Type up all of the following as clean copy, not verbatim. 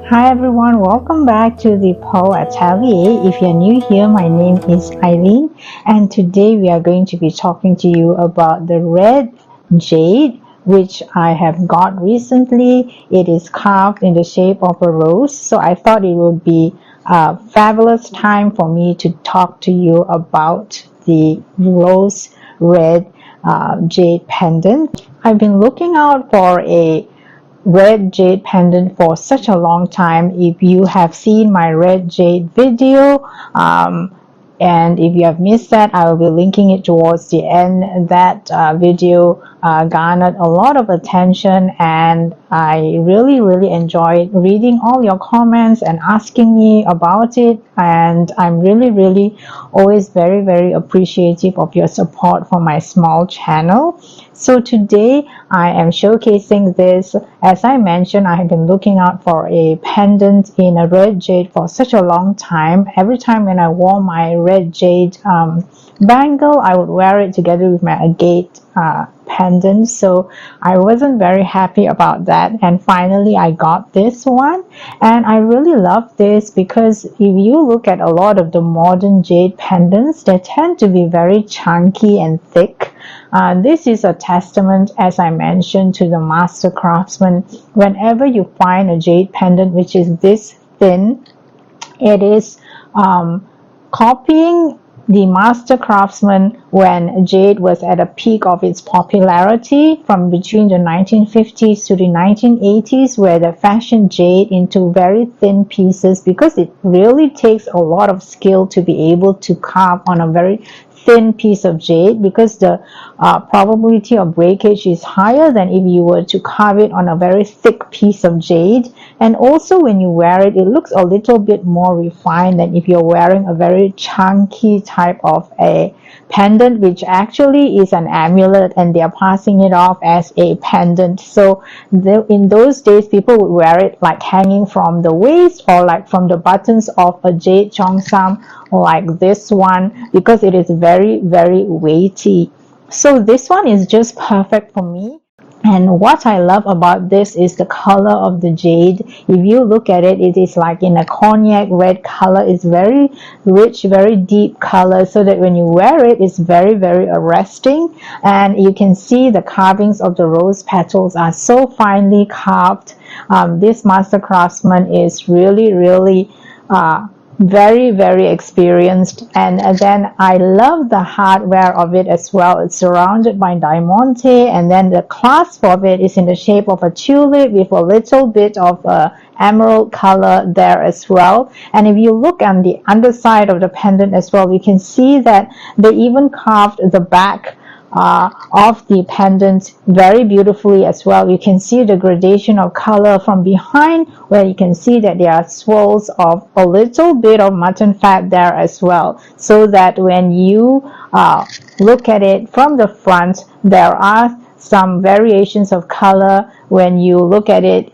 Hi everyone, welcome back to the Atelier. If you're new here, my name is Eileen, and today we are going to be talking to you about the Red Jade, which I have got recently. It is carved in the shape of a rose, so I thought it would be a fabulous time for me to talk to you about the rose red jade pendant. I've been looking out for a red jade pendant for such a long time. If you have seen my red jade video, and if you have missed that, I will be linking it towards the end. That video garnered a lot of attention, and I really enjoyed reading all your comments and asking me about it. And I'm really always very appreciative of your support for my small channel. So today I am showcasing this. As I mentioned, I have been looking out for a pendant in a red jade for such a long time. Every time when I wore my red jade bangle, I would wear it together with my agate pendant, so I wasn't very happy about that, and finally I got this one, and I really love this because if you look at a lot of the modern jade pendants, they tend to be very chunky and thick. This is a testament, as I mentioned, to the master craftsman. Whenever you find a jade pendant which is this thin, it is copying the master craftsman when jade was at a peak of its popularity from between the 1950s to the 1980s, where they fashioned jade into very thin pieces because it really takes a lot of skill to be able to carve on a very thin piece of jade, because the probability of breakage is higher than if you were to carve it on a very thick piece of jade. And also when you wear it, it looks a little bit more refined than if you're wearing a very chunky type of a pendant, which actually is an amulet and they are passing it off as a pendant. So in those days, people would wear it like hanging from the waist or like from the buttons of a jade cheongsam like this one, because it is very weighty. So this one is just perfect for me. And what I love about this is the color of the jade. If you look at it, it is like in a cognac red color. It's very rich, very deep color, so that when you wear it, it's very arresting. And you can see the carvings of the rose petals are so finely carved. This master craftsman is really very experienced. And then I love the hardware of it as well. It's surrounded by diamante, and then the clasp of it is in the shape of a tulip with a little bit of emerald color there as well. And if you look on the underside of the pendant as well, you can see that they even carved the back of the pendant very beautifully as well. You can see the gradation of color from behind, where you can see that there are swirls of a little bit of mutton fat there as well, so that when you look at it from the front, there are some variations of color when you look at it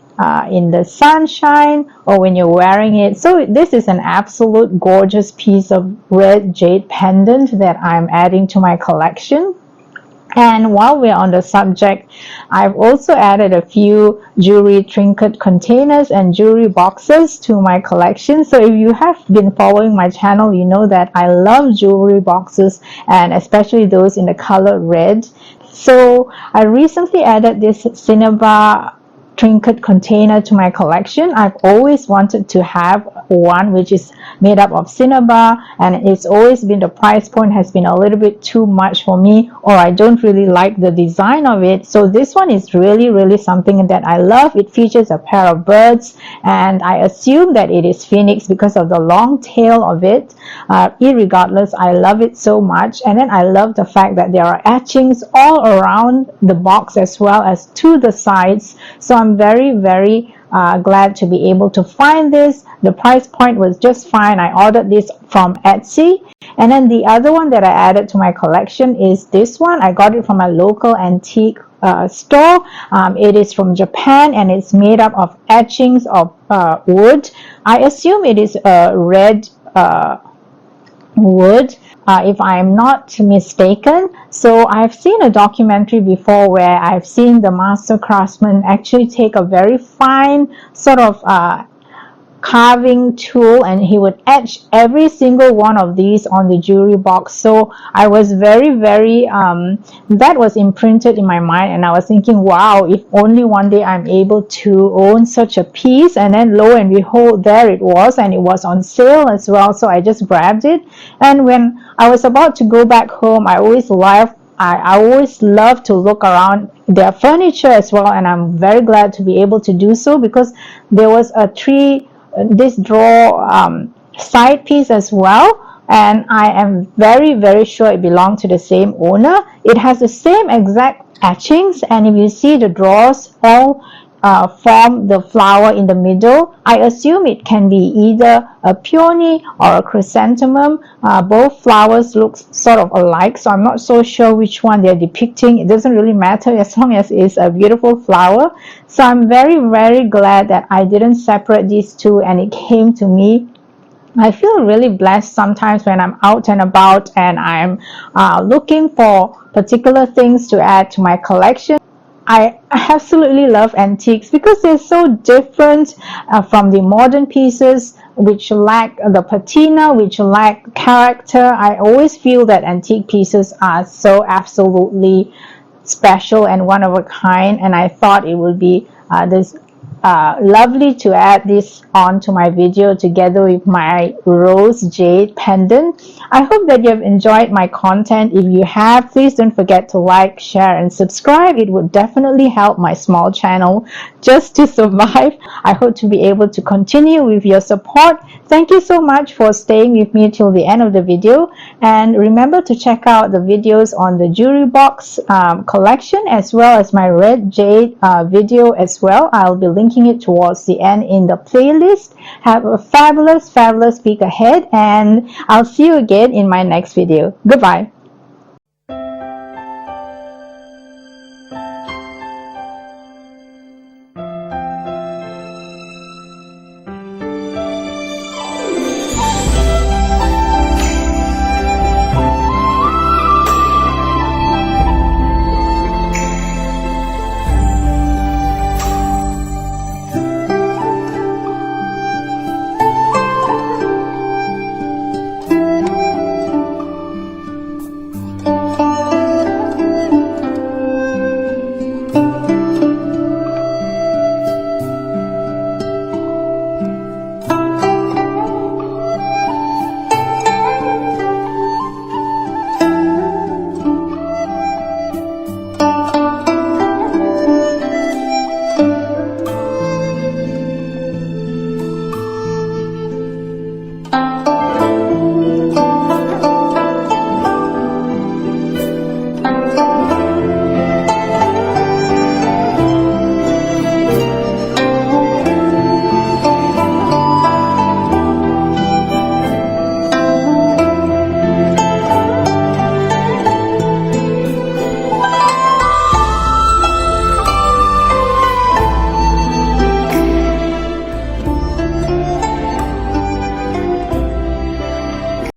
in the sunshine or when you're wearing it. So this is an absolute gorgeous piece of red jade pendant that I'm adding to my collection. And while we're on the subject, I've also added a few jewelry trinket containers and jewelry boxes to my collection. So if you have been following my channel, you know that I love jewelry boxes, and especially those in the color red. So I recently added this cinnabar trinket container to my collection. I've always wanted to have one which is made up of cinnabar, and it's always been, the price point has been a little bit too much for me, or I don't really like the design of it. So this one is really something that I love. It features a pair of birds, and I assume that it is phoenix because of the long tail of it. Irregardless, I love it so much. And then I love the fact that there are etchings all around the box as well as to the sides. So I'm very glad to be able to find this. The price point was just fine. I ordered this from Etsy. And then the other one that I added to my collection is this one. I got it from a local antique store. It is from Japan, and it's made up of etchings of wood. I assume it is red wood, if I'm not mistaken. So I've seen a documentary before where I've seen the master craftsman actually take a very fine sort of carving tool, and he would etch every single one of these on the jewelry box. So I was very that was imprinted in my mind, and I was thinking, wow, if only one day I'm able to own such a piece. And then lo and behold, there it was, and it was on sale as well. So I just grabbed it, and when I was about to go back home, I always love to look around their furniture as well, and I'm very glad to be able to do so, because there was this drawer side piece as well, and I am very sure it belonged to the same owner. It has the same exact etchings, and if you see the drawers all form the flower in the middle, I assume it can be either a peony or a chrysanthemum. Both flowers look sort of alike, so I'm not so sure which one they're depicting. It doesn't really matter as long as it's a beautiful flower. So I'm very glad that I didn't separate these two and it came to me. I feel really blessed sometimes when I'm out and about and I'm looking for particular things to add to my collection. I absolutely love antiques because they're so different from the modern pieces, which lack the patina, which lack character. I always feel that antique pieces are so absolutely special and one of a kind, and I thought it would be lovely to add this on to my video together with my Rose Jade pendant. I hope that you have enjoyed my content. If you have, please don't forget to like, share, and subscribe. It would definitely help my small channel just to survive. I hope to be able to continue with your support. Thank you so much for staying with me till the end of the video, and remember to check out the videos on the jewelry box collection, as well as my Red Jade video as well. I'll be linking it towards the end in the playlist. Have a fabulous week ahead, and I'll see you again in my next video. Goodbye.